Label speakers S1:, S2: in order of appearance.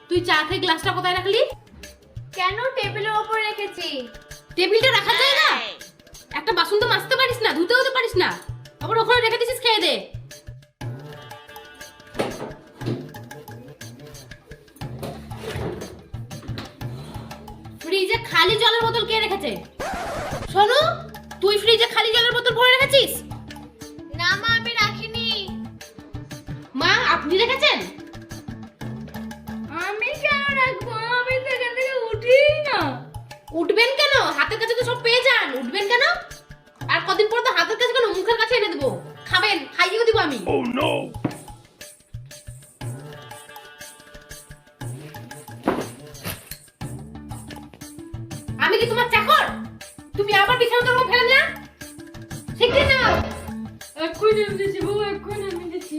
S1: তুই চা খেয়ে গ্লাসটা কোথায় রাখলি?
S2: কেন? টেবিলের উপরে রেখেছি।
S1: টেবিলটা রাখা যায় না? একটা বাসন তো মাজতে পারিস না, ধুতেও তো পারিস না, আবার ওখানে রেখে দিছিস, খেয়ে দে। ফ্রিজে খালি জলের বোতল কে রেখেছে? শোনো, তুই ফ্রিজে খালি জলের বোতল ভরে রেখেছিস?
S2: না মা, আমি রাখিনি।
S1: মা, আপনি রেখেছেন?
S2: আমি কেন রাখবো? আমি তো এখান থেকে উঠিই না।
S1: উঠবেন কেন? হাতের কাছে তো সব পেয়ে যান, উঠবেন কেন? আর কদিন পর তো হাতের কাছে কেন, মুখের কাছে এনে দেবো, খাবেন, খাইয়েও দিব আমি।
S3: Oh no!
S1: আমি কি তোমার চাকর? তুমি আবার বিছানা তোর ফেলে না? শিখে নাও।
S2: এখন আমি দিচ্ছি বউ, এখন আমি দিচ্ছি।